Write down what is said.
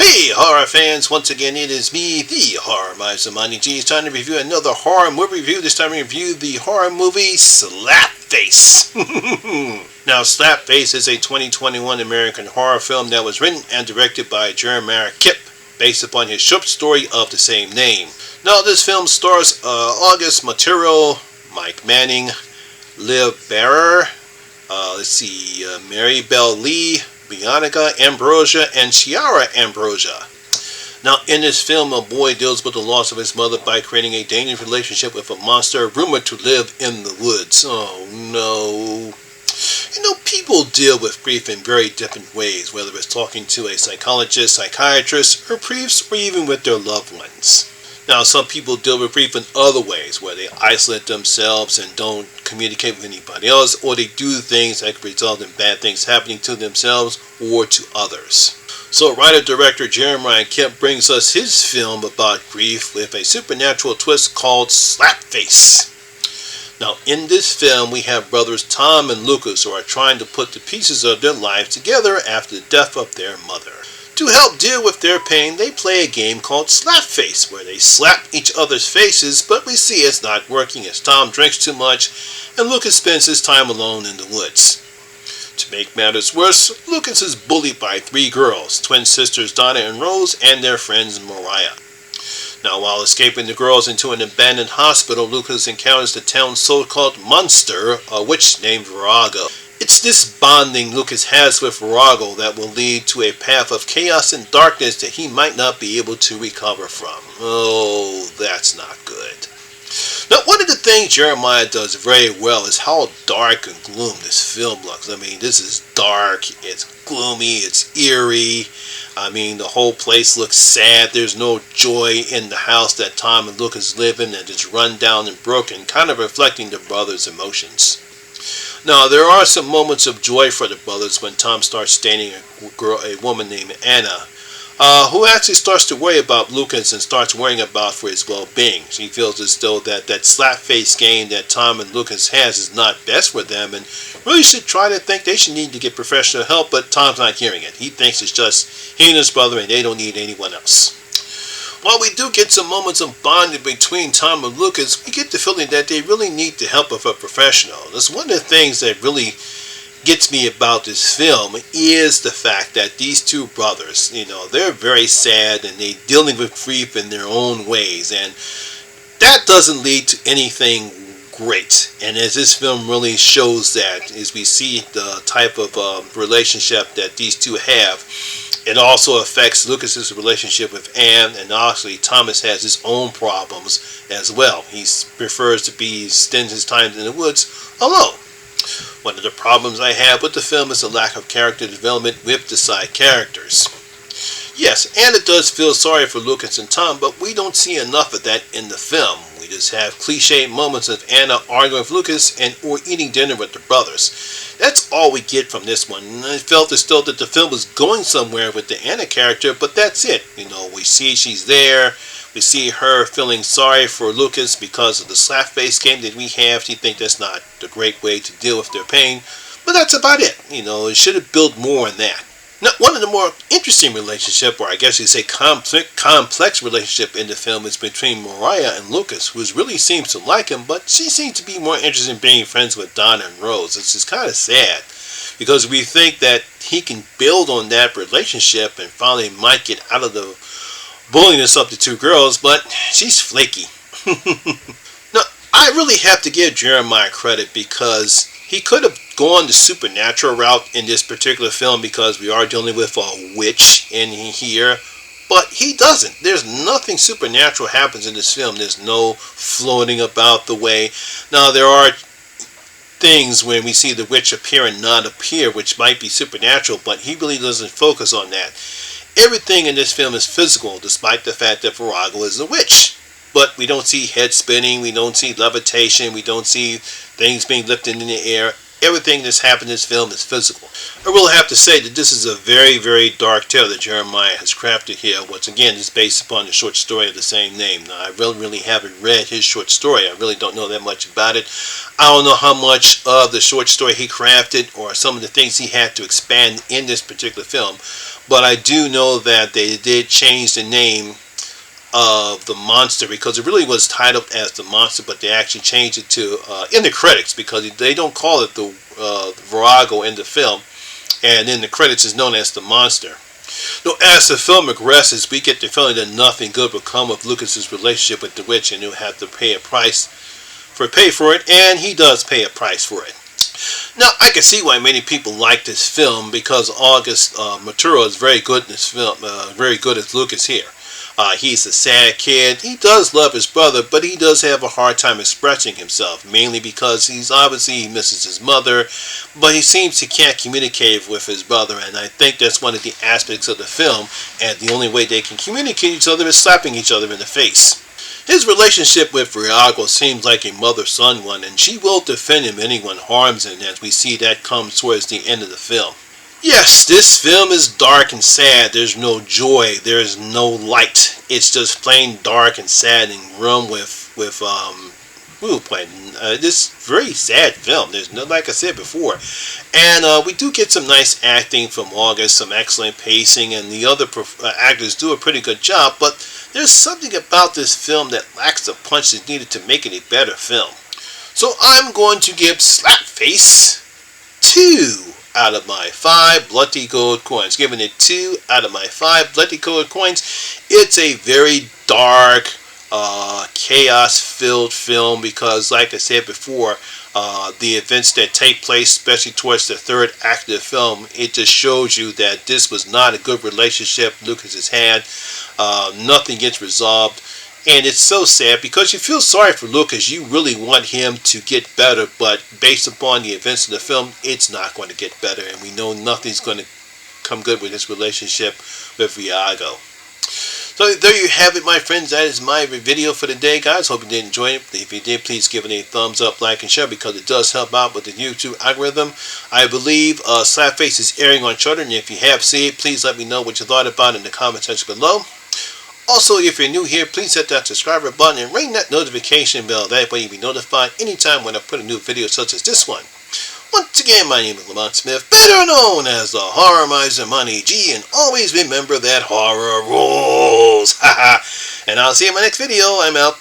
Hey horror fans, once again it is me, the Horror Miser Monty G. It's time to review another horror movie review. This time we review the horror movie Slapface. Now Slapface is a 2021 American horror film that was written and directed by Jeremiah Kipp, based upon his short story of the same name. Now this film stars August Material, Mike Manning, Liv Bearer, Mary Bell Lee, Bianca Ambrosia, and Ciara Ambrosia. Now, in this film, a boy deals with the loss of his mother by creating a dangerous relationship with a monster rumored to live in the woods. Oh no. You know, people deal with grief in very different ways, whether it's talking to a psychologist, psychiatrist, or priest, or even with their loved ones. Now, some people deal with grief in other ways, where they isolate themselves and don't communicate with anybody else, or they do things that could result in bad things happening to themselves or to others. So writer-director Jeremiah Kipp brings us his film about grief with a supernatural twist called Slapface. Now, in this film, we have brothers Tom and Lucas who are trying to put the pieces of their lives together after the death of their mother. To help deal with their pain, they play a game called Slapface, where they slap each other's faces, but we see it's not working as Tom drinks too much and Lucas spends his time alone in the woods. To make matters worse, Lucas is bullied by three girls, twin sisters Donna and Rose, and their friends Mariah. Now, while escaping the girls into an abandoned hospital, Lucas encounters the town's so-called monster, a witch named Virago. It's this bonding Lucas has with Virago that will lead to a path of chaos and darkness that he might not be able to recover from. Oh, that's not good. Now, one of the things Jeremiah does very well is how dark and gloom this film looks. I mean, this is dark, it's gloomy, it's eerie. I mean, the whole place looks sad. There's no joy in the house that Tom and Lucas live in, and it's run down and broken, kind of reflecting the brothers' emotions. Now, there are some moments of joy for the brothers when Tom starts dating a woman named Anna, who actually starts to worry about Lucas and starts worrying about for his well-being. She feels as though that slapface game that Tom and Lucas has is not best for them and really should try to think they should need to get professional help, but Tom's not hearing it. He thinks it's just he and his brother and they don't need anyone else. While we do get some moments of bonding between Tom and Lucas, we get the feeling that they really need the help of a professional. That's one of the things that really gets me about this film is the fact that these two brothers, they're very sad and they're dealing with grief in their own ways, and that doesn't lead to anything great. And as this film really shows that, as we see the type of relationship that these two have, it also affects Lucas's relationship with Anne, and obviously Thomas has his own problems as well. He prefers to spend his time in the woods alone. One of the problems I have with the film is the lack of character development with the side characters. Yes, Anna does feel sorry for Lucas and Tom, but we don't see enough of that in the film. We just have cliche moments of Anna arguing with Lucas or eating dinner with the brothers. That's all we get from this one. I felt as though that the film was going somewhere with the Anna character, but that's it. We see she's there. We see her feeling sorry for Lucas because of the slapface game that we have. She thinks that's not the great way to deal with their pain, but that's about it. It should have built more on that. Now, one of the more interesting relationship, or I guess you'd say complex relationship in the film, is between Mariah and Lucas, who really seems to like him, but she seems to be more interested in being friends with Donna and Rose. It's just kind of sad, because we think that he can build on that relationship and finally might get out of the bulliness of the two girls, but she's flaky. Now, I really have to give Jeremiah credit because he could have gone the supernatural route in this particular film because we are dealing with a witch in here, but he doesn't. There's nothing supernatural happens in this film. There's no floating about the way. Now, there are things when we see the witch appear and not appear, which might be supernatural, but he really doesn't focus on that. Everything in this film is physical, despite the fact that Virago is a witch. But we don't see head spinning, we don't see levitation, we don't see things being lifted in the air. Everything that's happened in this film is physical. I will have to say that this is a very, very dark tale that Jeremiah has crafted here. Once again, it's based upon the short story of the same name. Now, I really haven't read his short story. I really don't know that much about it. I don't know how much of the short story he crafted or some of the things he had to expand in this particular film. But I do know that they did change the name of the monster, because it really was titled as the monster, but they actually changed it to in the credits, because they don't call it the Virago in the film, and in the credits is known as the monster. Now, as the film progresses, we get the feeling that nothing good will come of Lucas's relationship with the witch, and he'll have to pay for it, and he does pay a price for it. Now, I can see why many people like this film, because August Maturo is very good in this film, very good as Lucas here. He's a sad kid. He does love his brother, but he does have a hard time expressing himself, mainly because he misses his mother, but he seems he can't communicate with his brother, and I think that's one of the aspects of the film, and the only way they can communicate each other is slapping each other in the face. His relationship with Virago seems like a mother-son one, and she will defend him if anyone harms him, as we see that come towards the end of the film. Yes, this film is dark and sad. There's no joy. There's no light. It's just plain dark and sad and grim with this very sad film. There's no, like I said before, and we do get some nice acting from August, some excellent pacing, and the other actors do a pretty good job. But there's something about this film that lacks the punch that's needed to make it a better film. So I'm going to give Slapface 2 out of my 5 bloody gold coins. Giving it 2 out of my 5 bloody gold coins. It's a very dark, chaos-filled film, because, like I said before, the events that take place, especially towards the third act of the film, it just shows you that this was not a good relationship Lucas has had. Nothing gets resolved. And it's so sad, because you feel sorry for Lucas. You really want him to get better, but based upon the events of the film, it's not going to get better, and we know nothing's going to come good with his relationship with Virago. So there you have it, my friends. That is my video for the day, guys. Hope you did enjoy it. If you did, please give it a thumbs up, like, and share, because it does help out with the YouTube algorithm. I believe Slapface is airing on Shudder, and if you have seen it, please let me know what you thought about it in the comment section below. Also, if you're new here, please hit that subscriber button and ring that notification bell. That way you'll be notified anytime when I put a new video such as this one. Once again, my name is Lamont Smith, better known as the Horror Miser Money G, and always remember that horror rules. And I'll see you in my next video. I'm out.